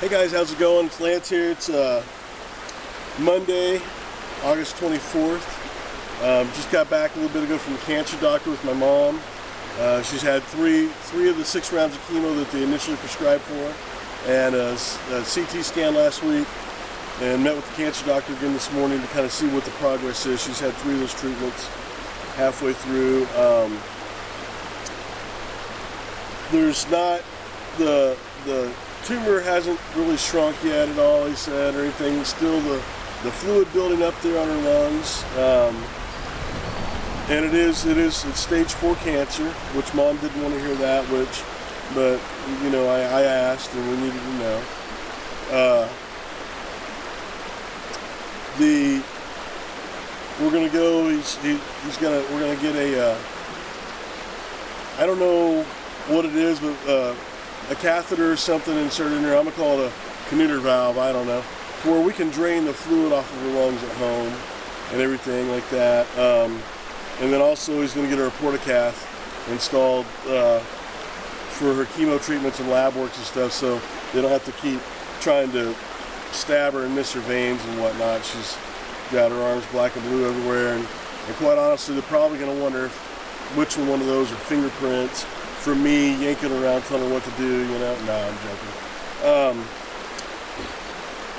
Hey guys, how's it going? It's Lance here. It's Monday, August 24th. Just got back a little bit ago from the cancer doctor with my mom. She's had three of the 6 rounds of chemo that they initially prescribed for, and a CT scan last week, and met with the cancer doctor again this morning to kind of see what the progress is. She's had 3 of those treatments, halfway through. There's not the tumor hasn't really shrunk yet at all, he said, or anything. Still the fluid building up there on her lungs, and it's stage 4 cancer, which Mom didn't want to hear that, but you know, I asked and we needed to know. We're gonna go. We're gonna get a I don't know what it is, but a catheter or something inserted in there. I'm gonna call it a Canuter valve, I don't know, where we can drain the fluid off of her lungs at home and everything like that. And then also he's gonna get her a portacath installed for her chemo treatments and lab works and stuff, so they don't have to keep trying to stab her and miss her veins and whatnot. She's got her arms black and blue everywhere, and quite honestly, they're probably gonna wonder which one of those are fingerprints from me yanking around telling her what to do, you know. No, I'm joking.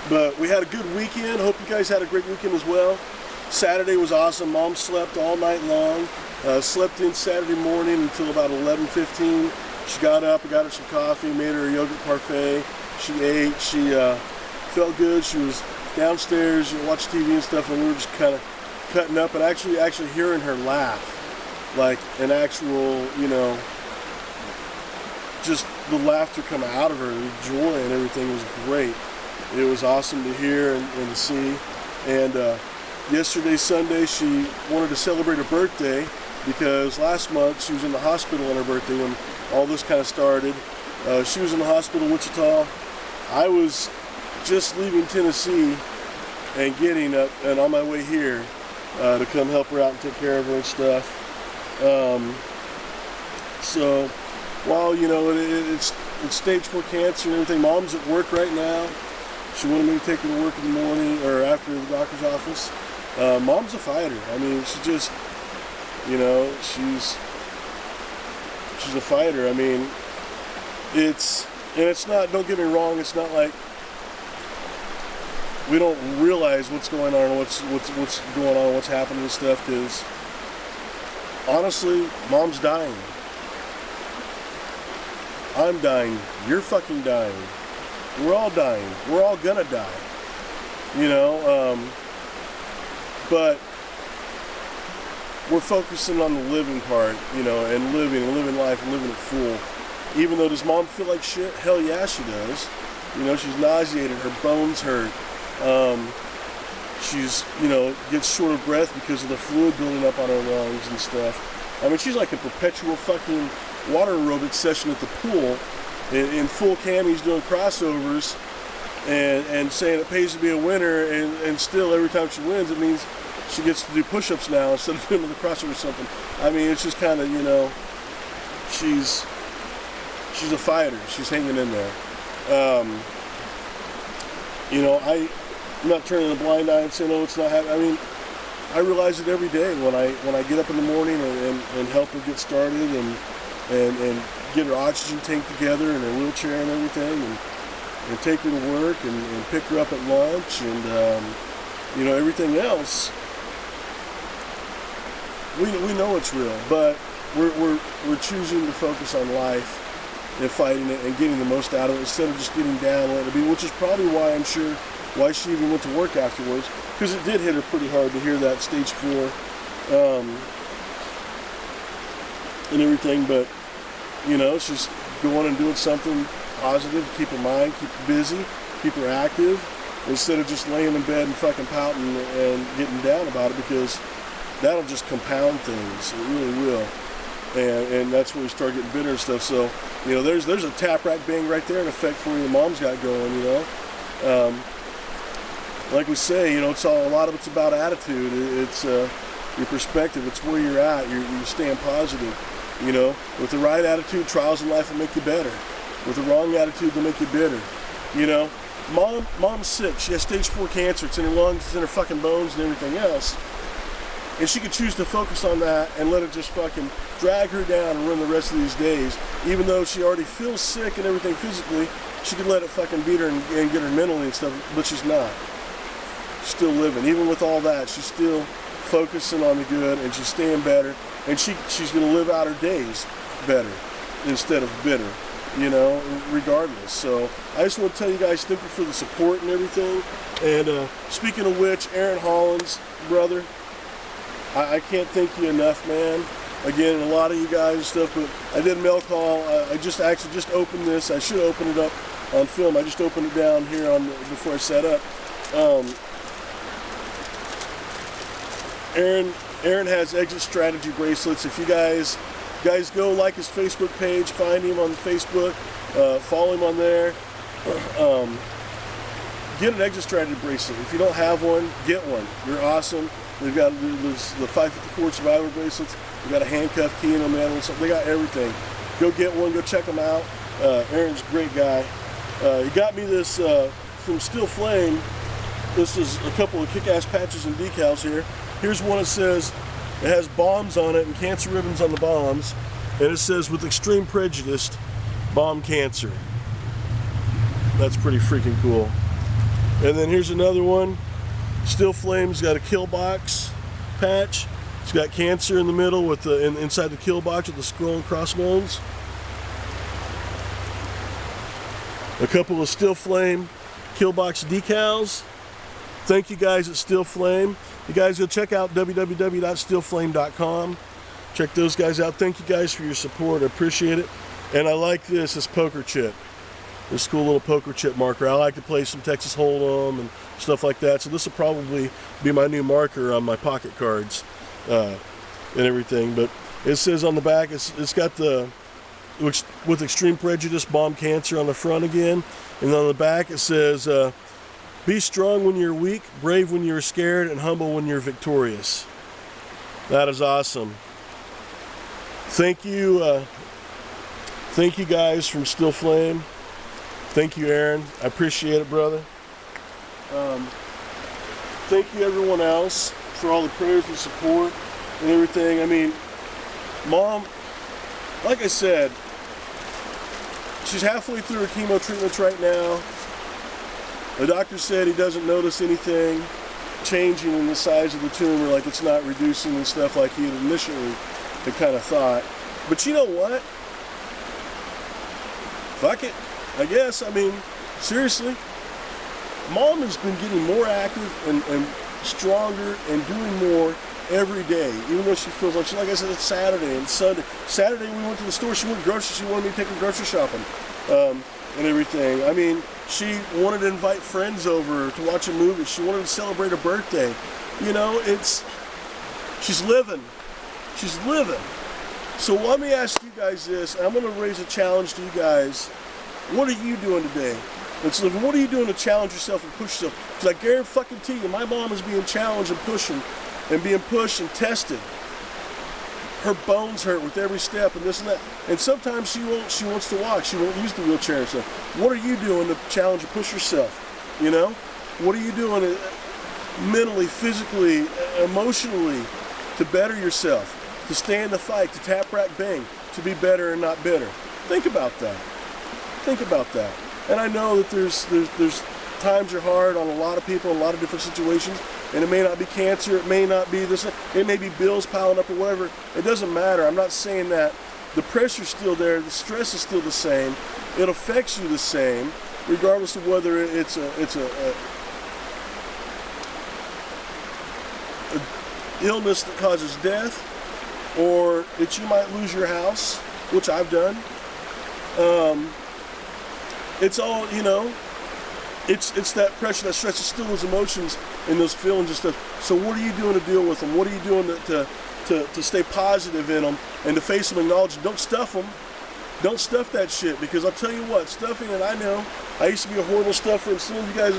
But we had a good weekend. Hope you guys had a great weekend as well. Saturday was awesome. Mom slept all night long. Slept in Saturday morning until about 11:15. She got up, I got her some coffee, made her a yogurt parfait. She ate. She felt good. She was downstairs, watched TV and stuff, and we were just kind of cutting up and actually hearing her laugh, like an actual, you know, just the laughter come out of her, the joy and everything was great. It was awesome to hear and to see. And yesterday, Sunday, she wanted to celebrate her birthday because last month she was in the hospital on her birthday when all this kind of started. She was in the hospital in Wichita. I was just leaving Tennessee and getting up and on my way here to come help her out and take care of her and stuff. So while, you know, it's stage 4 cancer and everything, Mom's at work right now. She wanted me to take her to work in the morning or after the doctor's office. Mom's a fighter. I mean, she just, you know, she's a fighter. I mean, it's not, don't get me wrong, it's not like we don't realize what's going on, what's going on, what's happening and stuff, because honestly, Mom's dying. I'm dying. You're fucking dying. We're all dying. We're all gonna die. You know, but we're focusing on the living part, you know, and living life and living it full. Even though, does Mom feel like shit? Hell yeah, she does. You know, she's nauseated. Her bones hurt. She's, you know, gets short of breath because of the fluid building up on her lungs and stuff. I mean, she's like a perpetual fucking water aerobics session at the pool in full camis doing crossovers and saying it pays to be a winner, and still every time she wins it means she gets to do push-ups now instead of doing the crossover or something. I mean, it's just kind of, you know, she's a fighter. She's hanging in there. You know, I'm not turning a blind eye and saying, oh, it's not happening. I mean, I realize it every day when I get up in the morning and help her get started and get her oxygen tank together and her wheelchair and everything, and take her to work and pick her up at lunch and you know, everything else. We know it's real, but we're choosing to focus on life and fighting it and getting the most out of it instead of just getting down and letting it be, which is probably why I'm sure why she even went to work afterwards, because it did hit her pretty hard to hear that stage 4 and everything. But you know, she's going and doing something positive, keep her mind, keep her busy, keep her active, instead of just laying in bed and fucking pouting and getting down about it, because that'll just compound things. It really will. And that's where we start getting bitter and stuff. So, you know, there's a tap rack bang right there in effect for you Mom's got going, you know. Like we say, you know, a lot of it's about attitude. It's your perspective. It's where you're at. You're staying positive. You know, with the right attitude, trials in life will make you better. With the wrong attitude, they'll make you bitter. You know, mom's sick. She has stage 4 cancer. It's in her lungs, it's in her fucking bones and everything else. And she could choose to focus on that and let it just fucking drag her down and run the rest of these days. Even though she already feels sick and everything physically, she could let it fucking beat her and get her mentally and stuff, but she's not. She's still living. Even with all that, she's still focusing on the good, and she's staying better, and she's gonna live out her days better instead of bitter, you know, regardless. So I just want to tell you guys, thank you for the support and everything. And speaking of which, Aaron Hollins, brother, I can't thank you enough, man. Again, a lot of you guys and stuff, but I did a mail call. I just opened this. I should open it up on film. I just opened it down here before I set up. Aaron has Exit Strategy bracelets. If you guys go like his Facebook page, find him on Facebook, follow him on there. Get an Exit Strategy bracelet. If you don't have one, get one. You're awesome. They've got the 554 Survivor bracelets. They've got a handcuff key in them, man. They got everything. Go get one. Go check them out. Aaron's a great guy. He got me this from Steel Flame. This is a couple of kick-ass patches and decals here. Here's one that says, it has bombs on it and cancer ribbons on the bombs. And it says, with extreme prejudice, bomb cancer. That's pretty freaking cool. And then here's another one. Steel Flame's got a kill box patch. It's got cancer in the middle with the inside the kill box with the skull and crossbones. A couple of Steel Flame kill box decals. Thank you guys at Steel Flame. You guys go check out www.steelflame.com. Check those guys out. Thank you guys for your support. I appreciate it. And I like this poker chip. This cool little poker chip marker. I like to play some Texas Hold'em and stuff like that. So this will probably be my new marker on my pocket cards and everything. But it says on the back, it's got the with extreme prejudice, bomb cancer on the front again. And on the back it says, be strong when you're weak, brave when you're scared, and humble when you're victorious. That is awesome. Thank you guys from Steel Flame. Thank you, Aaron. I appreciate it, brother. Thank you, everyone else, for all the prayers and support and everything. I mean, Mom, like I said, she's halfway through her chemo treatments right now. The doctor said he doesn't notice anything changing in the size of the tumor, like it's not reducing and stuff like he had initially had kind of thought. But you know what? Fuck it. I guess, I mean, seriously, Mom has been getting more active and stronger and doing more every day, even though she feels like I said, it's Saturday and Sunday. Saturday we went to the store, she went grocery, she wanted me to take her grocery shopping and everything. I mean, she wanted to invite friends over to watch a movie. She wanted to celebrate her birthday. You know, she's living. She's living. So let me ask you guys this. I'm going to raise a challenge to you guys. What are you doing today? Let's live. What are you doing to challenge yourself and push yourself? Because I guarantee you, my mom is being challenged and pushing and being pushed and tested. Her bones hurt with every step and this and that. And sometimes she wants to walk. She won't use the wheelchair and stuff. What are you doing to challenge and push yourself? You know? What are you doing mentally, physically, emotionally to better yourself? To stay in the fight, to tap, rack, bang, to be better and not bitter? Think about that. Think about that. And I know that there's times are hard on a lot of people in a lot of different situations, and it may not be cancer, it may not be this, it may be bills piling up or whatever. It doesn't matter. I'm not saying that. The pressure's still there, the stress is still the same. It affects you the same, regardless of whether it's a illness that causes death, or that you might lose your house, which I've done. It's all, you know, it's that pressure, that stress, it's still those emotions and those feelings and stuff. So what are you doing to deal with them? What are you doing to stay positive in them and to face them, acknowledge them? Don't stuff them. Don't stuff that shit, because I'll tell you what, stuffing it, I know. I used to be a horrible stuffer, and some of you guys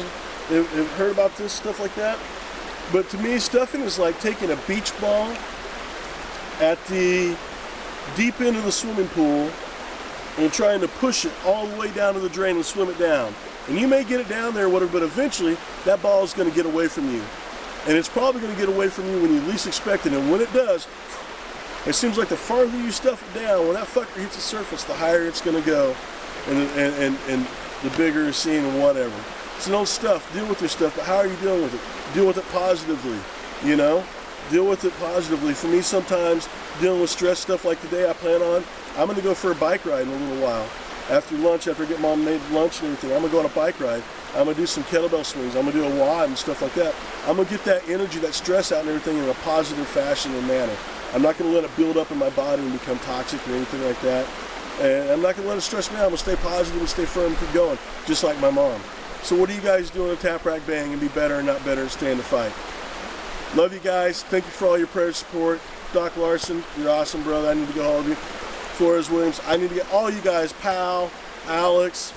have heard about this, stuff like that. But to me, stuffing is like taking a beach ball at the deep end of the swimming pool and trying to push it all the way down to the drain and swim it down. And you may get it down there or whatever, but eventually that ball is going to get away from you. And it's probably going to get away from you when you least expect it. And when it does, it seems like the farther you stuff it down, when that fucker hits the surface, the higher it's going to go. And the bigger it's seen and whatever. So don't stuff, deal with your stuff, but how are you dealing with it? Deal with it positively, you know? Deal with it positively. For me, sometimes dealing with stress stuff like today I plan on, I'm going to go for a bike ride in a little while. After lunch, after I get mom made lunch and everything, I'm going to go on a bike ride. I'm going to do some kettlebell swings. I'm going to do a WOD and stuff like that. I'm going to get that energy, that stress out and everything in a positive fashion and manner. I'm not going to let it build up in my body and become toxic or anything like that. And I'm not going to let it stress me out. I'm going to stay positive and stay firm and keep going, just like my mom. So what are you guys doing to Tap Rack Bang and be better and not better and stay in the fight? Love you guys. Thank you for all your prayer support. Doc Larson, you're awesome, brother. I need to get all of you. Flores Williams, I need to get all you guys. Pal, Alex,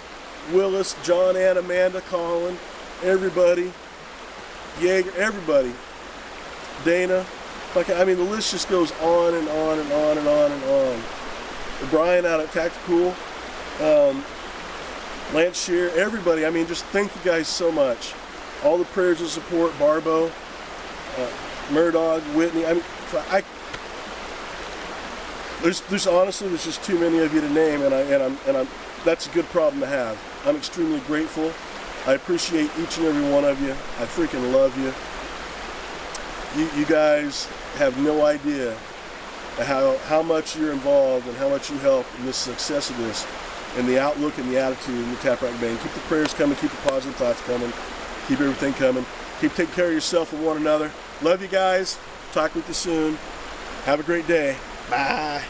Willis, John, Ann, Amanda, Colin, everybody. Jaeger, everybody. Dana. I mean, the list just goes on and on and on and on and on. Brian out at Tactical, Lance Shear, everybody. I mean, just thank you guys so much. All the prayers of support, Barbo, Murdoch, Whitney. I mean, there's honestly, there's just too many of you to name, and I'm that's a good problem to have. I'm extremely grateful. I appreciate each and every one of you. I freaking love you. You guys have no idea how much you're involved and how much you help in the success of this, and the outlook and the attitude in the Tap Rack Bang. Keep the prayers coming, keep the positive thoughts coming, keep everything coming. Keep taking care of yourself and one another. Love you guys. Talk with you soon. Have a great day. Bye.